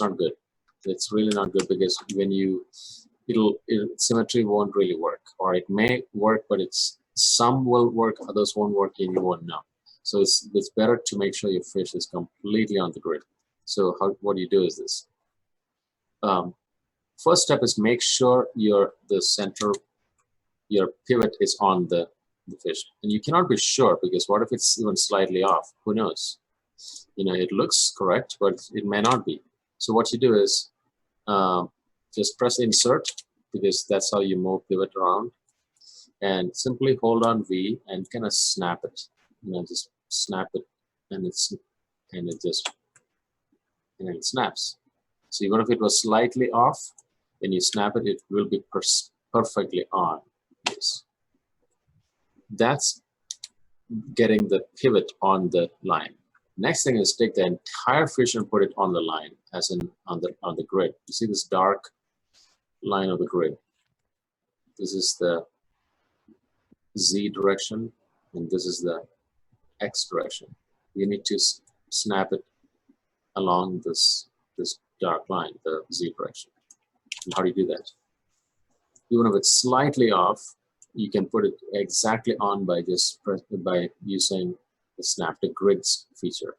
not good. It's really not good, because when you symmetry won't really work, or it may work, but some will work, others won't work, and you won't know. So it's better to make sure your fish is completely on the grid. So what you do is this. First step is make sure your pivot is on the fish, and you cannot be sure, because what if it's even slightly off? Who knows? It looks correct, but it may not be. So what you do is just press insert, because that's how you move pivot around, and simply hold on V and kind of snap it. Just snap it, and it snaps. So even if it was slightly off, when you snap it, it will be perfectly on. Yes. That's getting the pivot on the line. Next thing is take the entire fish and put it on the line, as in on the grid. You see this dark line of the grid? This is the Z direction, and this is the X direction. You need to snap it along this dark line, the Z direction. And how do you do that? Even if it's slightly off, you can put it exactly on by using the snap to grids feature.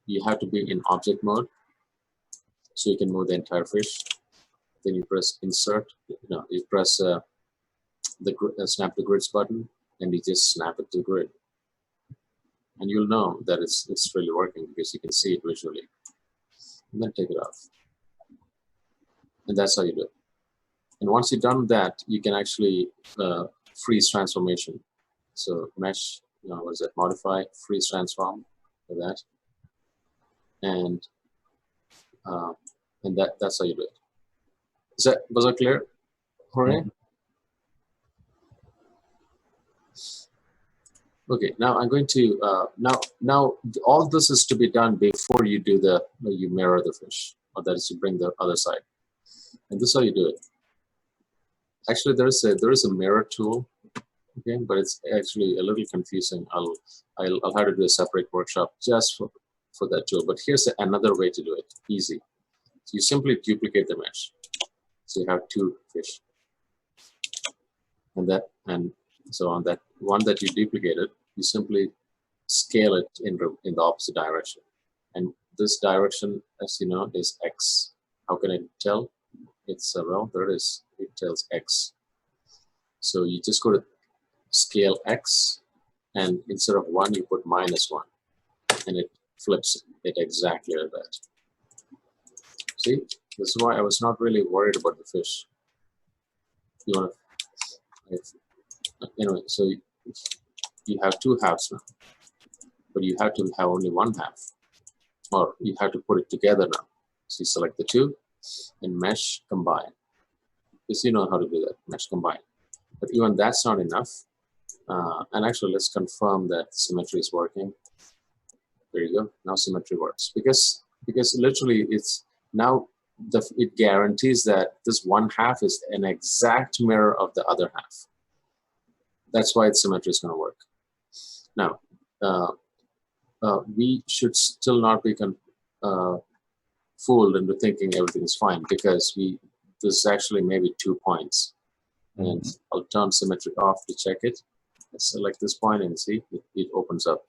You have to be in object mode, so you can move the entire fish. Then you press insert. You press snap to grids button, and you just snap it to grid. And you'll know that it's really working, because you can see it visually. And then take it off. And that's how you do it. And once you've done that, you can actually freeze transformation. So mesh, what is it? Modify, freeze transform, like that. And that's how you do it. Was that clear, Jorge? Okay, now I'm going to now all this is to be done before you do you mirror the fish, or that is to bring the other side. And this is how you do it. Actually, there is a mirror tool, okay, but it's actually a little confusing. I'll have to do a separate workshop just for that tool. But here's another way to do it, easy. So you simply duplicate the mesh. So you have two fish, and so on that one that you duplicated, you simply scale it in the opposite direction. And this direction, as you know, is X. How can I tell? It's well, there it is. It tells X. So you just go to scale X, and instead of 1, you put -1, and it flips it exactly like that. See, this is why I was not really worried about the fish. Anyway, so you have two halves now, but you have to have only one half, or you have to put it together now. So you select the two and mesh combine. Because you know how to do that, mesh combine. But even that's not enough. And actually, let's confirm that symmetry is working. There you go. Now symmetry works, because literally it's now it guarantees that this one half is an exact mirror of the other half. That's why symmetry is going to work. Now, we should still not be fooled into thinking everything is fine, because this is actually maybe 2 points. And I'll turn symmetry off to check it. Let's select this point and see, it opens up.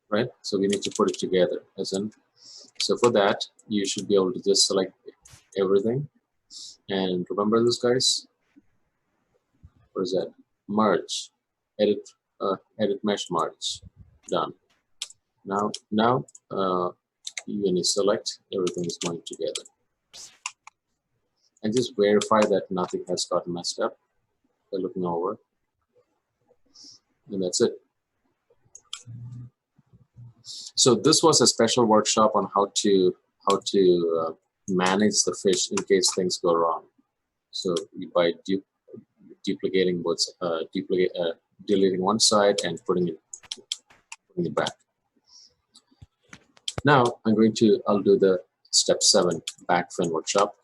Right? So we need to put it together. So for that, you should be able to just select everything. And remember this, guys? What is that? Merge. Edit mesh merge. Done. Now when you select, everything is going together. And just verify that nothing has gotten messed up by looking over. And that's it. So this was a special workshop on how to manage the fish in case things go wrong. So by duplicating deleting one side and putting it back. Now I'll do the step 7 back fin workshop,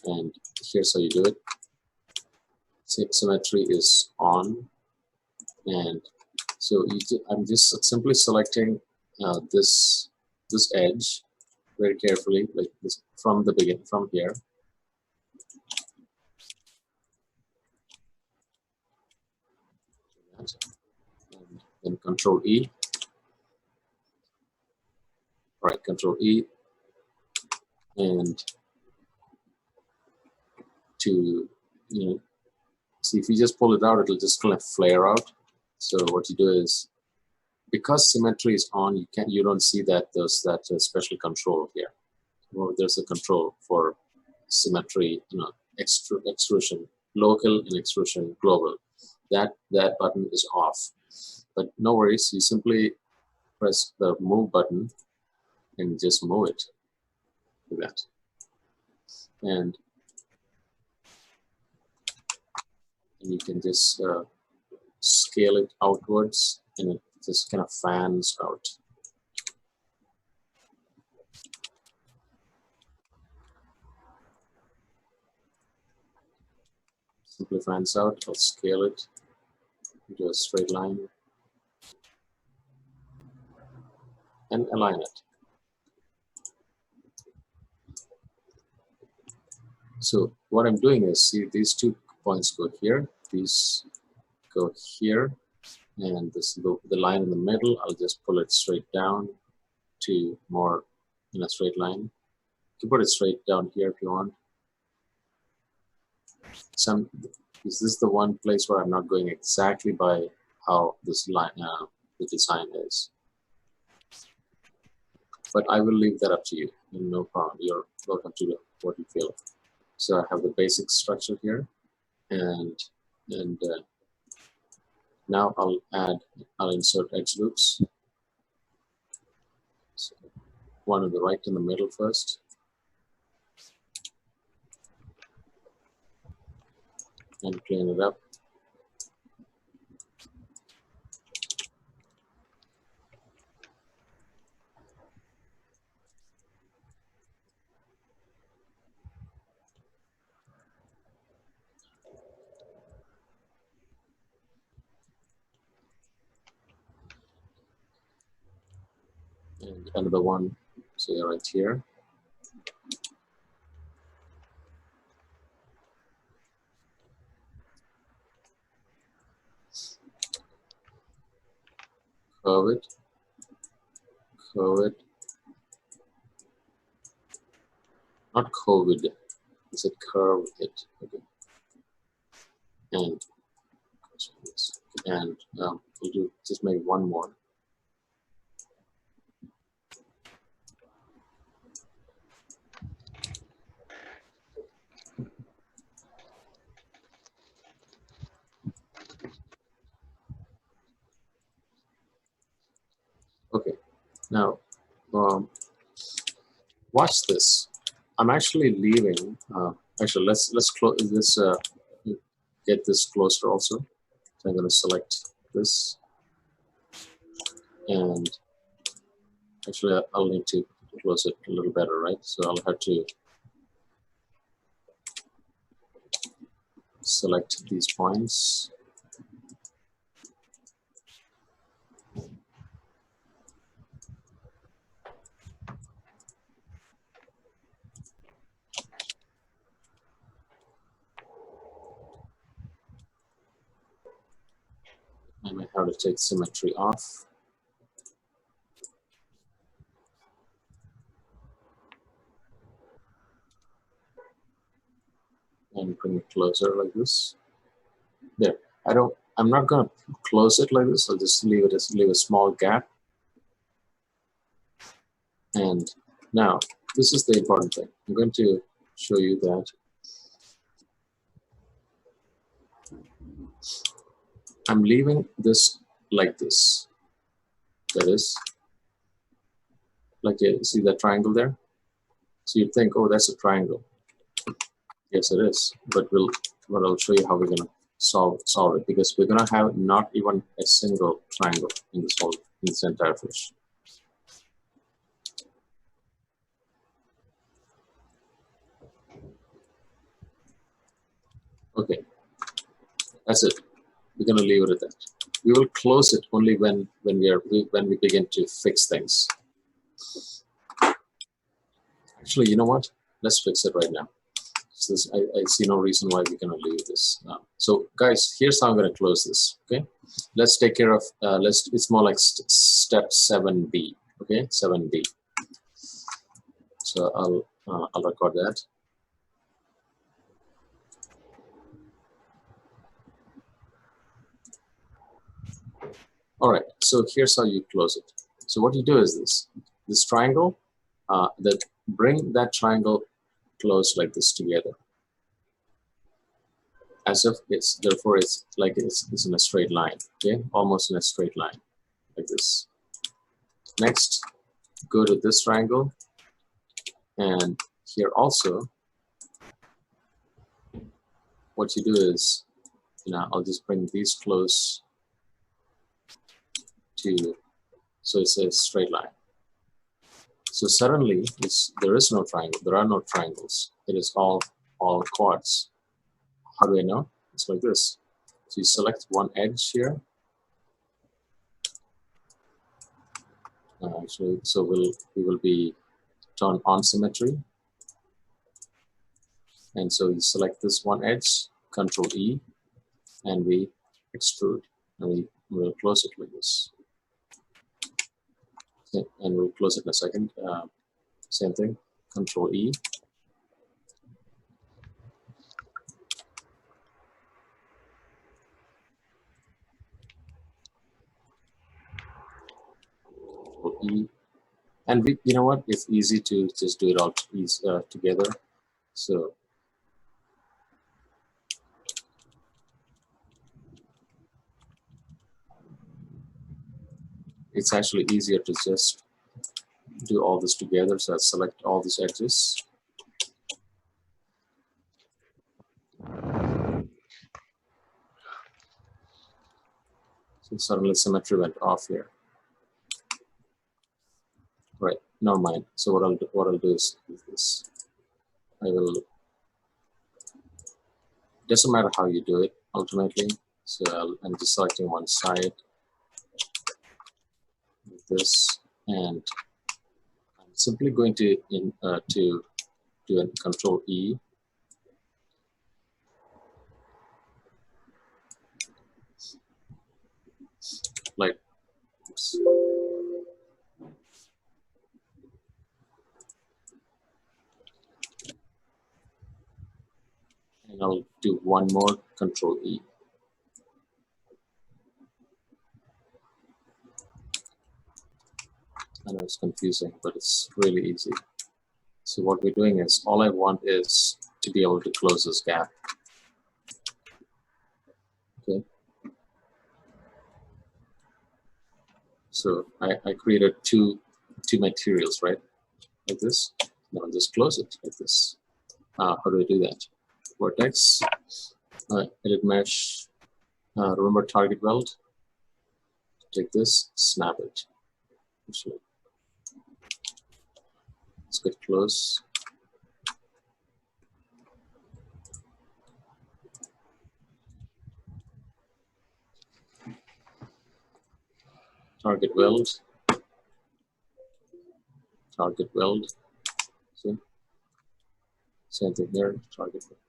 and here's how you do it. Symmetry is on, and so I'm just simply selecting this edge very carefully, like this, from the beginning, from here. And then Control E. Right, Control E, and to see, if you just pull it out, it'll just kind of flare out. So what you do is, because symmetry is on, you don't see that there's that special control here. Well, there's a control for symmetry, extrusion, local, and extrusion, global. That button is off. But no worries, you simply press the move button and just move it like that. And you can just scale it outwards, and it just kind of fans out. Simply fans out. I'll scale it into a straight line and align it. So what I'm doing is, see, these 2 points go here, these go here, and the line in the middle, I'll just pull it straight down to more in a straight line. You can put it straight down here if you want. Is this the one place where I'm not going exactly by how this line, the design is? But I will leave that up to you. No problem. You're welcome to do what you feel. So I have the basic structure here, and now I'll insert edge loops. So one on the right in the middle first. And clean it up. And another one, say right here. Curve it, not COVID, I said curve it, okay. And we'll do just make one more. Okay, now watch this. I'm actually leaving. Actually, let's close this. Get this closer also. So I'm going to select this, and actually I'll need to close it a little better, right? So I'll have to select these points. I might have to take symmetry off. And bring it closer like this. There. I'm not going to close it like this. I'll just leave a small gap. And now, this is the important thing. I'm going to show you that I'm leaving this like this. That is, like you see that triangle there? So you'd think, oh, that's a triangle. Yes, it is. But I'll show you how we're going to solve it, because we're going to have not even a single triangle in this entire fish. Okay, that's it. We're going to leave it at that. We will close it only when we begin to fix things. Actually, you know what? Let's fix it right now. So this, I see no reason why we cannot leave this now. So guys, here's how I'm going to close this. Okay, let's take care of. It's more like step 7B. Okay, 7B. So I'll record that. All right. So here's how you close it. So what you do is this triangle. Bring that triangle close like this together, as if it's therefore it's like it's in a straight line. Okay, almost in a straight line like this. Next, go to this triangle, and here also, what you do is, I'll just bring these close to, so it's a straight line. So suddenly, there is no triangle. There are no triangles. It is all quads. How do I know? It's like this. So you select one edge here. Actually, so we will be turn on symmetry. And so you select this one edge, Control E, and we extrude, and we will close it like this. Okay, and we'll close it in a second. Same thing, Control E. Control E. And you know what? It's easy to just do it all together. So it's actually easier to just do all this together. So I select all these edges. So suddenly symmetry went off here. Right, never mind. So what I'll do is this. I will. Doesn't matter how you do it ultimately. So I'm just selecting one side like this, and I'm simply going to do a Control E. Like, oops. And I'll do one more, Control E. I know it's confusing, but it's really easy. So what we're doing is, all I want is to be able to close this gap. Okay. So I created two materials, right? Like this. Now I'll just close it like this. How do I do that? Vertex, edit mesh, remember target weld. Take this, snap it. Actually, let's get close. Target weld. Target weld. See? Same thing here, target weld.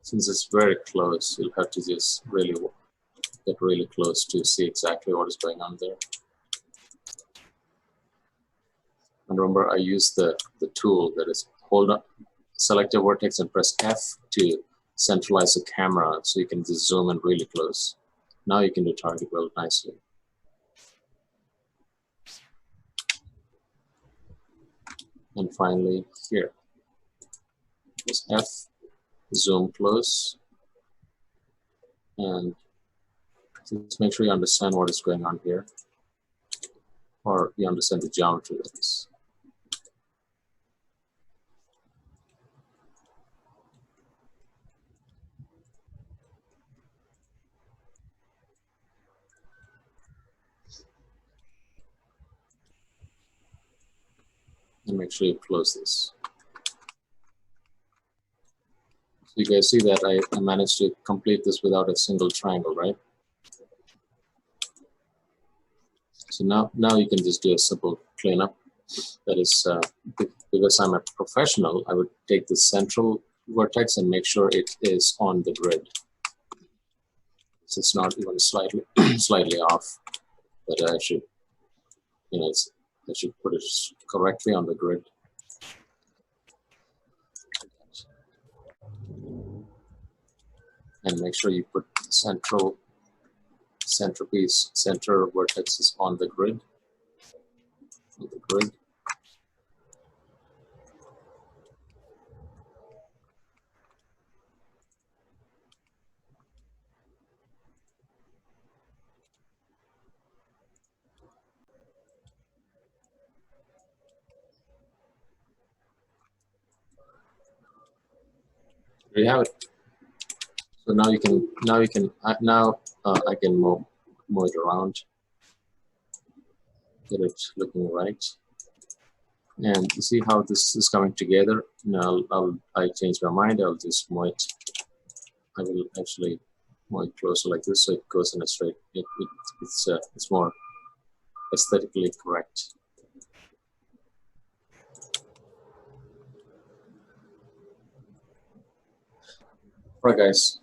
Since it's very close, you'll have to just really get really close to see exactly what is going on there. And remember, I use the tool that is hold up, select a vertex and press F to centralize the camera so you can just zoom in really close. Now you can do target weld nicely. And finally, here, press F, zoom close, and just make sure you understand what is going on here, or you understand the geometry of this. And make sure you close this. So you guys see that I managed to complete this without a single triangle, right? So now you can just do a simple cleanup. That is, because I'm a professional, I would take the central vertex and make sure it is on the grid. So it's not even slightly slightly off, but I should, I should put it correctly on the grid. And make sure you put the center vertex on the grid. There you have it. So now I can move it around, get it looking right. And you see how this is coming together. Now I change my mind. I'll just move it. I will actually move it closer like this, so it goes in a straight. It's more aesthetically correct. All right, guys.